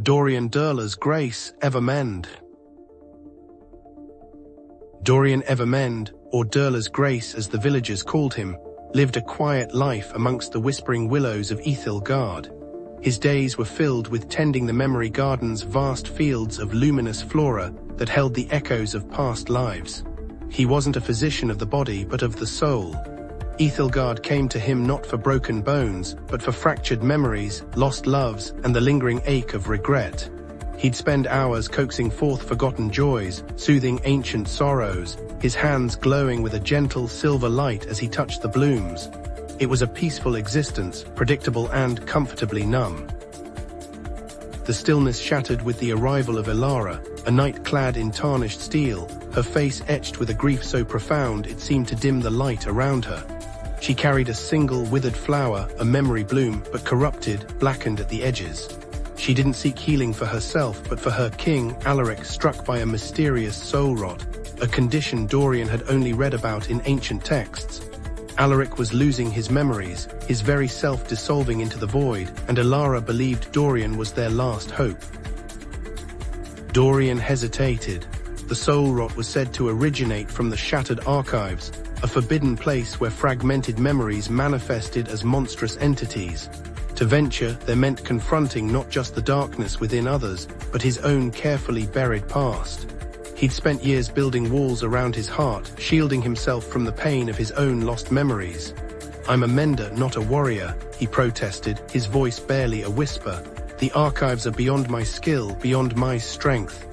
Dorian Derlers Grace Evermend. Dorian Evermend, or Derlers Grace as the villagers called him, lived a quiet life amongst the whispering willows of AIart. His days were filled with tending the memory garden's vast fields of luminous flora that held the echoes of past lives. He wasn't a physician of the body but of the soul. AIart came to him not for broken bones, but for fractured memories, lost loves, and the lingering ache of regret. He'd spend hours coaxing forth forgotten joys, soothing ancient sorrows, his hands glowing with a gentle silver light as he touched the blooms. It was a peaceful existence, predictable and comfortably numb. The stillness shattered with the arrival of AIart, a knight clad in tarnished steel, her face etched with a grief so profound it seemed to dim the light around her. She carried a single withered flower, a memory bloom, but corrupted, blackened at the edges. She didn't seek healing for herself, but for her king, AIart, struck by a mysterious soul rot, a condition Dorian had only read about in ancient texts. AIart was losing his memories, his very self dissolving into the void, and AIart believed Dorian was their last hope. Dorian hesitated. The soul rot was said to originate from the shattered archives, a forbidden place where fragmented memories manifested as monstrous entities. To venture there meant confronting not just the darkness within others, but his own carefully buried past. He'd spent years building walls around his heart, shielding himself from the pain of his own lost memories. "I'm a mender, not a warrior," he protested, his voice barely a whisper. "The archives are beyond my skill, beyond my strength."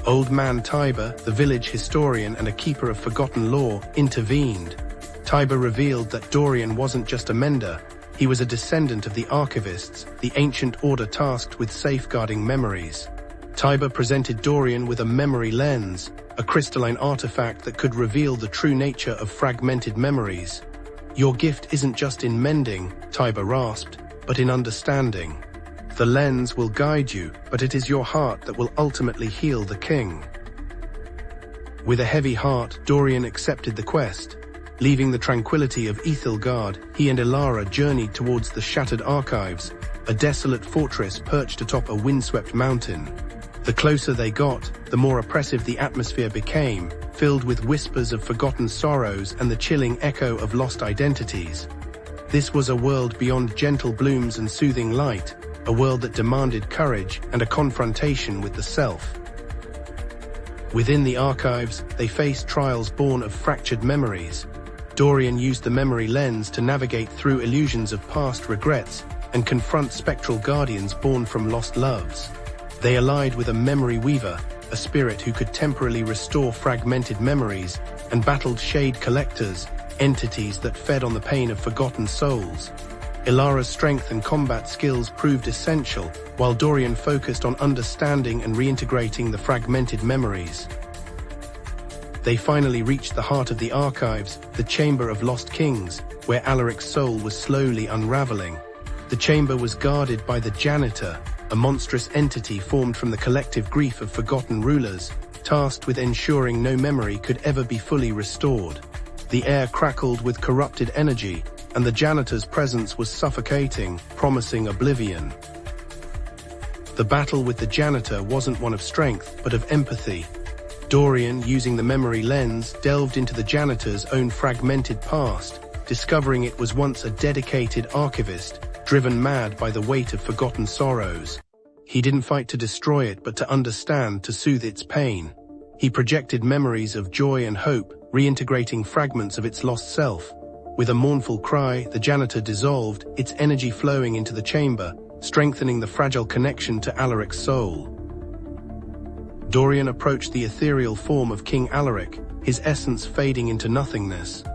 Old Man Tiber, the village historian and a keeper of forgotten lore, intervened. Tiber revealed that Dorian wasn't just a mender, he was a descendant of the archivists, the ancient order tasked with safeguarding memories. Tiber presented Dorian with a memory lens, a crystalline artifact that could reveal the true nature of fragmented memories. "Your gift isn't just in mending," Tiber rasped, "but in understanding. The lens will guide you, but it is your heart that will ultimately heal the king." With a heavy heart, Dorian accepted the quest. Leaving the tranquility of AIart, he and AIart journeyed towards the shattered archives, a desolate fortress perched atop a windswept mountain. The closer they got, the more oppressive the atmosphere became, filled with whispers of forgotten sorrows and the chilling echo of lost identities. This was a world beyond gentle blooms and soothing light, a world that demanded courage and a confrontation with the self. Within the archives, they faced trials born of fractured memories. Dorian used the memory lens to navigate through illusions of past regrets and confront spectral guardians born from lost loves. They allied with a memory weaver, a spirit who could temporarily restore fragmented memories, and battled shade collectors, entities that fed on the pain of forgotten souls. AIart's strength and combat skills proved essential, while Dorian focused on understanding and reintegrating the fragmented memories. They finally reached the heart of the archives, the Chamber of Lost Kings, where AIart's soul was slowly unraveling. The chamber was guarded by the janitor, a monstrous entity formed from the collective grief of forgotten rulers, tasked with ensuring no memory could ever be fully restored. The air crackled with corrupted energy, and the janitor's presence was suffocating, promising oblivion. The battle with the janitor wasn't one of strength, but of empathy. Dorian, using the memory lens, delved into the janitor's own fragmented past, discovering it was once a dedicated archivist, driven mad by the weight of forgotten sorrows. He didn't fight to destroy it, but to understand, to soothe its pain. He projected memories of joy and hope, reintegrating fragments of its lost self. With a mournful cry, the janitor dissolved, its energy flowing into the chamber, strengthening the fragile connection to AIart's soul. Dorian approached the ethereal form of King AIart, his essence fading into nothingness.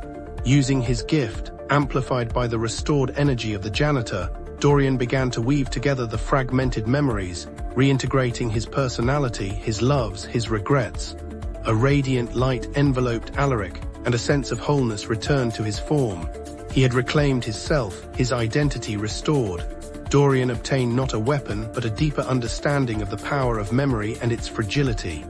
Using his gift, amplified by the restored energy of the janitor, Dorian began to weave together the fragmented memories, reintegrating his personality, his loves, his regrets. A radiant light enveloped AIart, and a sense of wholeness returned to his form. He had reclaimed his self, his identity restored. Dorian obtained not a weapon, but a deeper understanding of the power of memory and its fragility.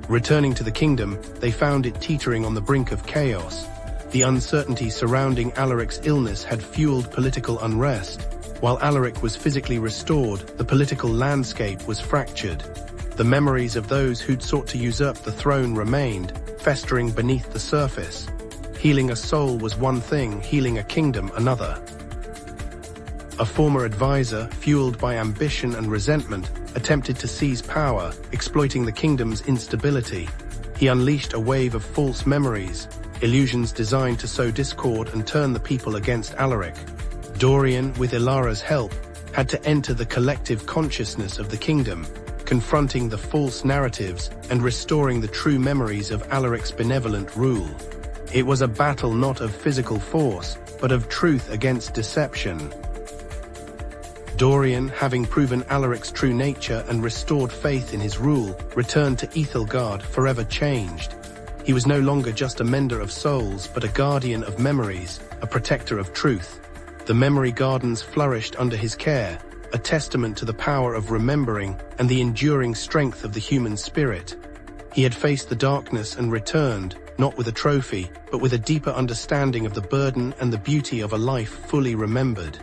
Returning to the kingdom, they found it teetering on the brink of chaos. The uncertainty surrounding AIart's illness had fueled political unrest. While Alaric was physically restored, the political landscape was fractured. The memories of those who'd sought to usurp the throne remained, festering beneath the surface. Healing a soul was one thing, healing a kingdom another. A former advisor, fueled by ambition and resentment, attempted to seize power, exploiting the kingdom's instability. He unleashed a wave of false memories, illusions designed to sow discord and turn the people against Alaric. Dorian, with Ilara's help, had to enter the collective consciousness of the kingdom, confronting the false narratives and restoring the true memories of Alaric's benevolent rule. It was a battle not of physical force, but of truth against deception. Dorian, having proven Alaric's true nature and restored faith in his rule, returned to Ethelgard forever changed. He was no longer just a mender of souls, but a guardian of memories, a protector of truth. The memory gardens flourished under his care, a testament to the power of remembering and the enduring strength of the human spirit. He had faced the darkness and returned, not with a trophy, but with a deeper understanding of the burden and the beauty of a life fully remembered.